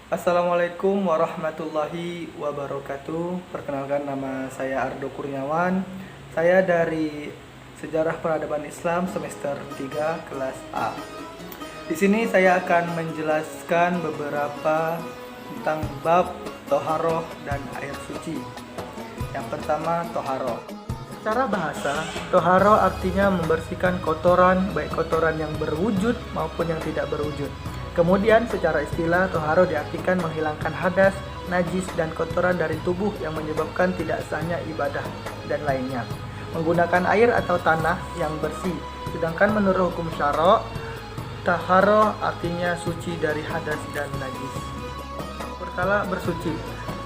Assalamualaikum warahmatullahi wabarakatuh. Perkenalkan, nama saya Ardo Kurniawan. Saya dari Sejarah Peradaban Islam semester 3 kelas A. Di sini saya akan menjelaskan beberapa tentang bab toharoh dan air suci. Yang pertama, toharoh. Secara bahasa, toharoh artinya membersihkan kotoran, baik kotoran yang berwujud maupun yang tidak berwujud. Kemudian secara istilah, toharoh diartikan menghilangkan hadas, najis, dan kotoran dari tubuh yang menyebabkan tidak sahnya ibadah dan lainnya, menggunakan air atau tanah yang bersih. Sedangkan menurut hukum syara', toharoh artinya suci dari hadas dan najis. Perkara bersuci.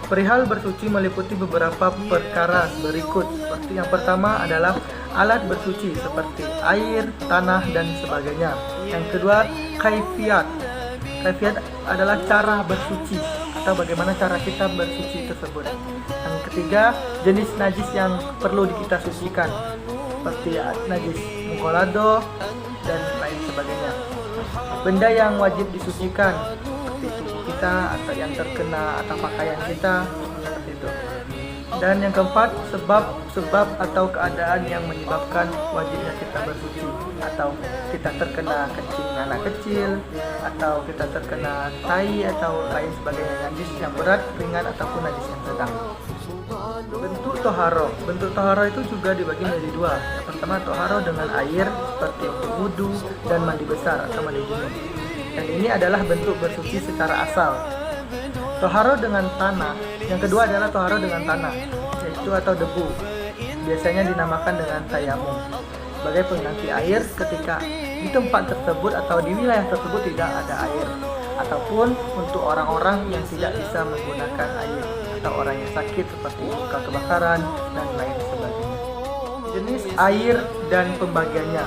Perihal bersuci meliputi beberapa perkara berikut. Seperti yang pertama adalah alat bersuci seperti air, tanah, dan sebagainya. Yang kedua, kaifiat. Kaifiat adalah cara bersuci atau bagaimana cara kita bersuci tersebut. Yang ketiga, jenis najis yang perlu kita sucikan seperti najis mughalladhah dan lain sebagainya. Benda yang wajib disucikan seperti tubuh kita atau yang terkena atau pakaian kita, seperti itu. Dan yang keempat, sebab atau keadaan yang menyebabkan wajibnya kita bersuci, atau kita terkena kencing anak kecil, atau kita terkena tai atau lain sebagainya, najis yang berat, ringan, ataupun najis yang sedang. Bentuk toharoh. Bentuk toharoh itu juga dibagi menjadi dua. Yang pertama, toharoh dengan air seperti untuk wudhu dan mandi besar atau mandi junub. Dan ini adalah bentuk bersuci secara asal. Toharoh dengan tanah. Yang kedua adalah toharoh dengan tanah, yaitu atau debu. Biasanya dinamakan dengan tayamum, sebagai pengganti air ketika di tempat tersebut atau di wilayah tersebut tidak ada air, ataupun untuk orang-orang yang tidak bisa menggunakan air, atau orang yang sakit seperti luka kebakaran dan lain sebagainya. Jenis air dan pembagiannya.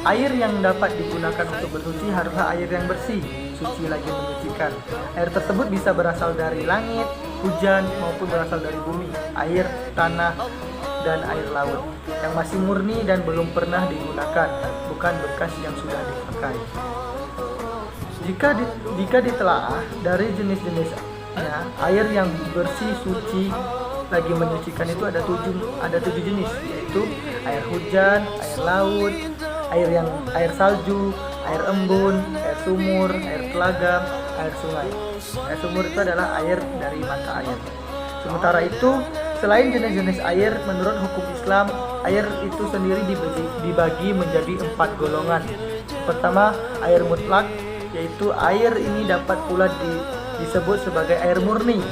Air yang dapat digunakan untuk bersuci haruslah air yang bersih, suci lagi menyucikan. Air tersebut bisa berasal dari langit, hujan, maupun berasal dari bumi, air, tanah, dan air laut yang masih murni dan belum pernah digunakan, bukan bekas yang sudah dipakai. Jika ditelaah dari jenis-jenisnya, air yang bersih, suci, lagi menyucikan itu ada tujuh jenis, yaitu air hujan, air laut, air salju, air embun, air sumur, air telaga, air sungai. Air sumur itu adalah air dari mata air. Sementara itu, selain jenis-jenis air, menurut hukum Islam, air itu sendiri dibagi menjadi 4 golongan. Pertama, air mutlak, yaitu air ini dapat pula disebut sebagai air murni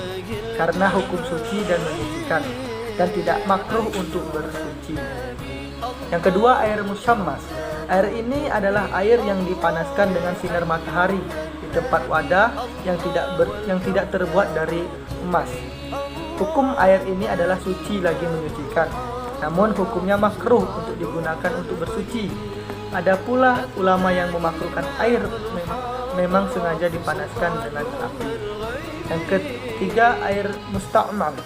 karena hukum suci dan menyucikan dan tidak makruh untuk bersuci. Yang kedua, air musyammas. Air ini adalah air yang dipanaskan dengan sinar matahari di tempat wadah yang tidak terbuat dari emas. Hukum air ini adalah suci lagi menyucikan, namun hukumnya makruh untuk digunakan untuk bersuci. Ada pula ulama yang memakruhkan air memang sengaja dipanaskan dengan api. Yang ketiga, air musta'mal.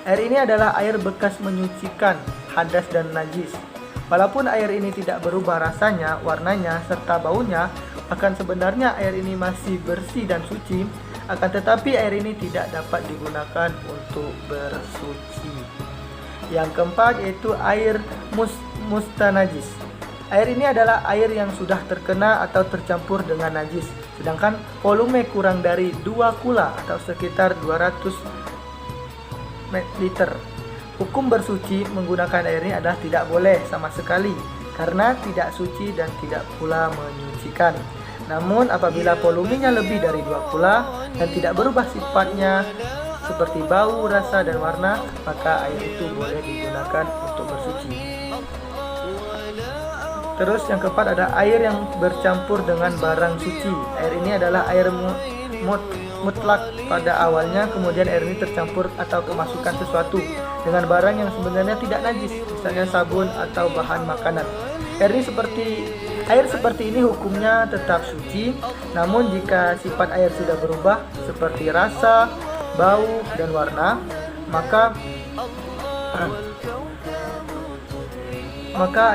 Air ini adalah air bekas menyucikan hadas dan najis. Walaupun air ini tidak berubah rasanya, warnanya, serta baunya, akan sebenarnya air ini masih bersih dan suci, akan tetapi air ini tidak dapat digunakan untuk bersuci. Yang keempat yaitu air mustanajis. Air ini adalah air yang sudah terkena atau tercampur dengan najis, sedangkan volume kurang dari 2 kula atau sekitar 200 liter. Hukum bersuci menggunakan air ini adalah tidak boleh sama sekali karena tidak suci dan tidak pula menyucikan. Namun apabila volumenya lebih dari 2 kula dan tidak berubah sifatnya seperti bau, rasa, dan warna, maka air itu boleh digunakan untuk bersuci. Terus yang keempat ada air yang bercampur dengan barang suci. Air ini adalah air mutlak pada awalnya, kemudian air ini tercampur atau kemasukan sesuatu dengan barang yang sebenarnya tidak najis, misalnya sabun atau bahan makanan. Air seperti ini hukumnya tetap suci, namun jika sifat air sudah berubah seperti rasa, bau, dan warna, maka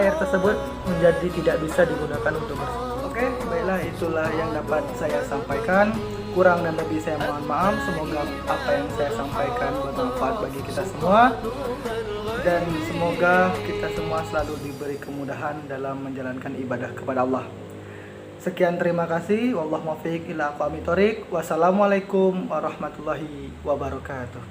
air tersebut menjadi tidak bisa digunakan untuk bersuci. Oke, baiklah, itulah yang dapat saya sampaikan. Kurang dan lebih saya mohon maaf. Semoga apa yang saya sampaikan bermanfaat bagi kita semua, dan semoga kita semua selalu diberi kemudahan dalam menjalankan ibadah kepada Allah. Sekian, terima kasih. Wallahu muwaffiq ila aqwamit thoriq. Wassalamualaikum warahmatullahi wabarakatuh.